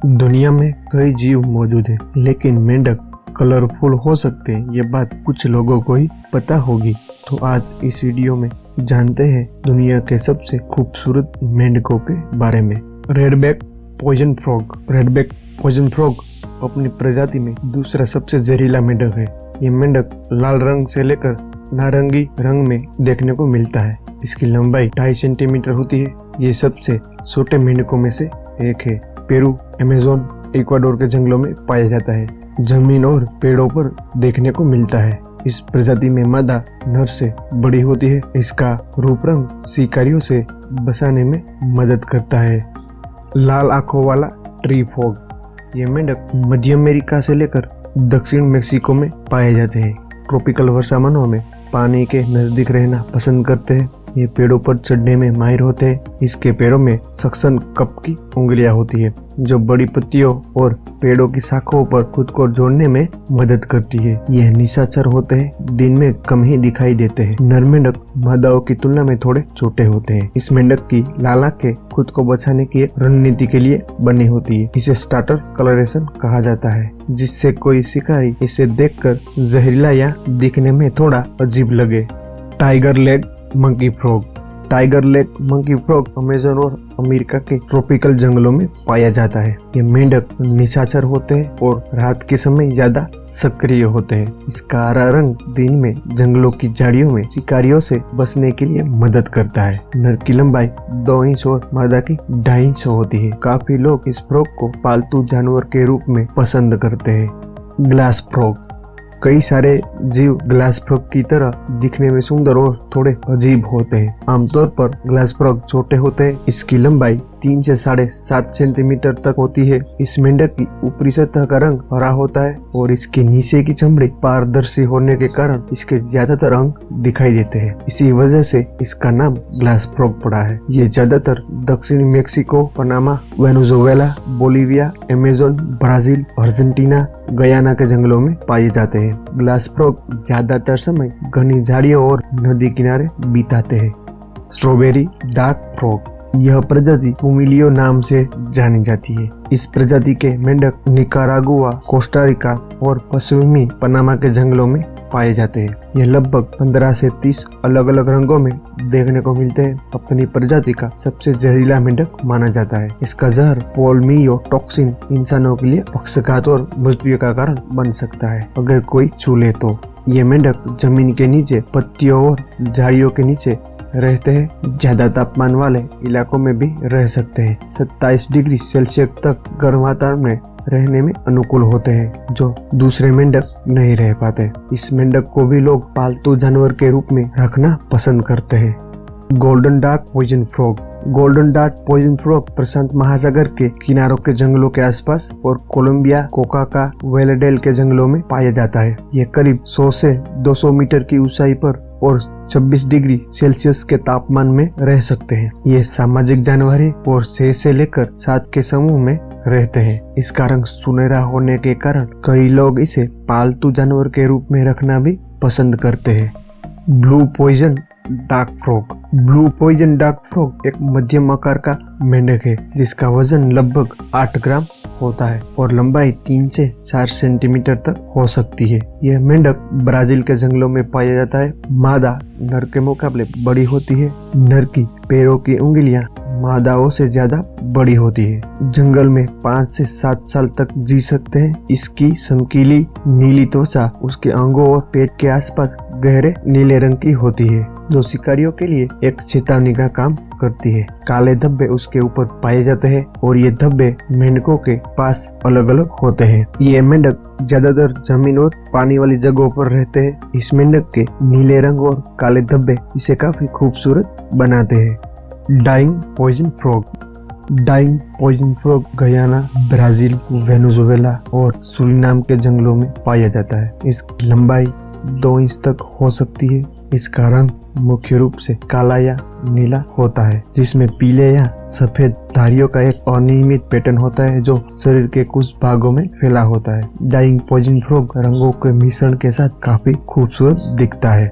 दुनिया में कई जीव मौजूद हैं, लेकिन मेंढक कलरफुल हो सकते हैं ये बात कुछ लोगों को ही पता होगी। तो आज इस वीडियो में जानते हैं दुनिया के सबसे खूबसूरत मेंढकों के बारे में। रेडबैक पॉइजन फ्रॉग। रेडबैक पॉइजन फ्रॉग अपनी प्रजाति में दूसरा सबसे जहरीला मेंढक है। ये मेंढक लाल रंग से लेकर नारंगी रंग में देखने को मिलता है। इसकी लंबाई 2.5 सेंटीमीटर होती है। ये सबसे छोटे मेंढकों में से एक है। पेरू, अमेज़न, इक्वाडोर के जंगलों में पाया जाता है। जमीन और पेड़ों पर देखने को मिलता है। इस प्रजाति में मादा नर से बड़ी होती है। इसका रूप रंग शिकारियों से बचाने में मदद करता है। लाल आंखों वाला ट्री फ्रॉग। ये मेंढक मध्य अमेरिका से लेकर दक्षिण मेक्सिको में पाए जाते हैं। ट्रॉपिकल वर्षावनों में पानी के नजदीक रहना पसंद करते हैं। ये पेड़ों पर चढ़ने में माहिर होते हैं। इसके पैरों में सक्शन कप की उंगलियां होती है, जो बड़ी पत्तियों और पेड़ों की शाखाओं पर खुद को जोड़ने में मदद करती है। यह निशाचर होते हैं, दिन में कम ही दिखाई देते हैं। नर मेंढक मादाओं की तुलना में थोड़े छोटे होते हैं। इस मेंढक की लाल आंखें खुद को बचाने की एक रणनीति के लिए बनी होती है। इसे स्टार्टर कलरेशन कहा जाता है, जिससे कोई शिकारी इसे देखकर जहरीला या दिखने में थोड़ा अजीब लगे। Tiger leg monkey frog. Tiger leg monkey frog Amazon और अमेरिका के ट्रॉपिकल जंगलों में पाया जाता है। ये मेंढक निशाचर होते हैं और रात के समय ज्यादा सक्रिय होते हैं। इसका हरा रंग दिन में जंगलों की झाड़ियों में शिकारियों से बचने के लिए मदद करता है। नर की लंबाई 2 इंच और मादा की 2.5 इंच होती है। काफी लोग इस फ्रॉग को पालतू जानवर के रूप में पसंद करते हैं। Glass frog. कई सारे जीव ग्लास फ्रॉग की तरह दिखने में सुंदर और थोड़े अजीब होते हैं। आमतौर पर ग्लास फ्रॉग छोटे होते हैं। इसकी लंबाई 3 से 7.5 सेंटीमीटर तक होती है। इस मेंढक की ऊपरी सतह का रंग हरा होता है और इसके नीचे की चमड़ी पारदर्शी होने के कारण इसके ज्यादातर अंग दिखाई देते हैं। इसी वजह से इसका नाम ग्लास फ्रॉग पड़ा है। ये ज्यादातर दक्षिणी Mexico, Panama, Venezuela, Bolivia, Amazon, Brazil, Argentina, Guyana के जंगलों में पाए जाते हैं। ग्लास फ्रॉग ज्यादातर समय घनी झाड़ियों और नदी किनारे बिताते हैं। Strawberry dark frog. यह प्रजाति पुमिलियो नाम से जानी जाती है। इस प्रजाति के मेंढक निकारागुआ, कोस्टा रिका और पश्चिमी पनामा के जंगलों में पाए जाते हैं। यह लगभग 15 से 30 अलग अलग रंगों में देखने को मिलते हैं। अपनी प्रजाति का सबसे जहरीला मेंढक माना जाता है। इसका जहर पोलमियो टॉक्सिन इंसानों के लिए पक्षघात और मृत्यु का कारण बन सकता है अगर कोई छू ले तो। ये मेंढक जमीन के नीचे, पत्तियों और झाड़ियों के नीचे रहते हैं। ज्यादा तापमान वाले इलाकों में भी रह सकते हैं। 27 डिग्री सेल्सियस तक गर्म वातावरण में रहने में अनुकूल होते हैं, जो दूसरे मेंढक नहीं रह पाते। इस मेंढक को भी लोग पालतू जानवर के रूप में रखना पसंद करते हैं। Golden dark poison frog. Golden dark poison frog प्रशांत महासागर के किनारों के जंगलों के आसपास और कोलंबिया, कोकाका, वेलेडेल के जंगलों में पाया जाता है। यह करीब 100 से 200 मीटर की ऊंचाई पर और 26 डिग्री सेल्सियस के तापमान में रह सकते हैं। ये सामाजिक जानवर है और 6 से लेकर 7 के समूह में रहते हैं। इसका रंग सुनहरा होने के कारण कई लोग इसे पालतू जानवर के रूप में रखना भी पसंद करते हैं। Blue poison dart frog. Blue poison dart frog एक मध्यम आकार का मेंढक है, जिसका वजन लगभग 8 ग्राम होता है और लंबाई 3 से 4 सेंटीमीटर तक हो सकती है। यह मेंढक ब्राजील के जंगलों में पाया जाता है। मादा नर के मुकाबले बड़ी होती है। नर की पैरों की उंगलियां मादाओं से ज्यादा बड़ी होती है। जंगल में 5 से 7 साल तक जी सकते हैं। इसकी चमकीली नीली त्वचा उसके अंगों और पेट के आसपास गहरे नीले रंग की होती है, जो शिकारियों के लिए एक चेतावनी का काम करती है। काले धब्बे उसके ऊपर पाए जाते हैं और ये धब्बे मेंढकों के पास अलग अलग होते हैं। ये मेंढक ज्यादातर जमीन और पानी वाली जगहों पर रहते हैं। इस मेंढक के नीले रंग और काले धब्बे इसे काफी खूबसूरत बनाते हैं। Dyeing poison frog. Dyeing poison frog Guyana, Brazil, Venezuela और सूरिनाम के जंगलों में पाया जाता है। इसकी लंबाई 2 इंच तक हो सकती है। इसका रंग मुख्य रूप से काला या नीला होता है, जिसमें पीले या सफेद धारियों का एक अनियमित पैटर्न होता है, जो शरीर के कुछ भागों में फैला होता है। डाइंग पॉइजन फ्रॉग रंगों के मिश्रण के साथ काफी खूबसूरत दिखता है।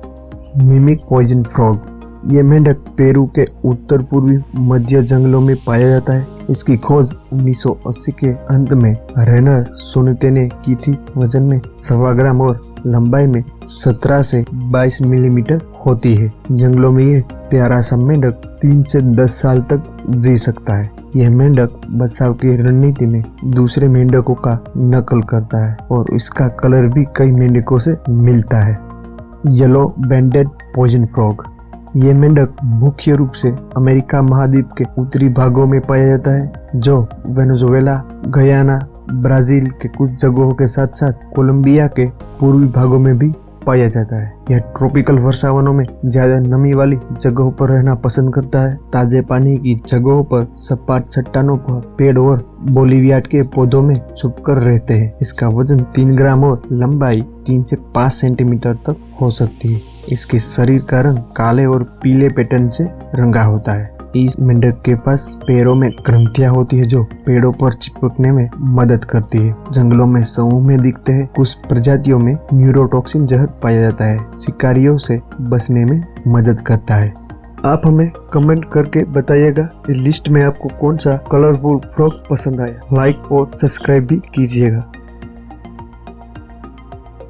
Mimic poison frog. ये मेंढक पेरू के उत्तर पूर्वी मध्य जंगलों में पाया जाता है। इसकी खोज 1980 के अंत में रेनर सोनेते ने की थी। वजन में 1.25 ग्राम और लंबाई में 17 से 22 मिलीमीटर होती है। जंगलों में ये प्यारा सा मेंढक 3 से 10 साल तक जी सकता है। यह मेंढक बचाव की रणनीति में दूसरे मेंढकों का नकल करता है और इसका कलर भी कई मेंढकों से मिलता है। Yellow banded poison frog. ये मेंढक मुख्य रूप से अमेरिका महाद्वीप के उत्तरी भागों में पाया जाता है, जो वेनेजुएला, गयाना, ब्राजील के कुछ जगहों के साथ साथ कोलंबिया के पूर्वी भागों में भी पाया जाता है। यह ट्रॉपिकल वर्षावनों में ज्यादा नमी वाली जगहों पर रहना पसंद करता है। ताजे पानी की जगहों पर, सपाट चट्टानों पर, पेड़ और बोलीवियाट के पौधों में छुपकर रहते हैं। इसका वजन 3 ग्राम और लंबाई 3 से 5 सेंटीमीटर तक हो सकती है। इसके शरीर का रंग काले और पीले पैटर्न से रंगा होता है। इस मेंढक के पास पैरों में ग्रंथियां होती है जो पेड़ों पर चिपकने में मदद करती है। जंगलों में समूह में दिखते हैं। कुछ प्रजातियों में न्यूरोटॉक्सिन जहर पाया जाता है। शिकारियों से बचने में मदद करता है। आप हमें कमेंट करके बताइएगा इस लिस्ट में आपको कौन सा कलरफुल फ्रॉग पसंद आया। लाइक और सब्सक्राइब भी कीजिएगा।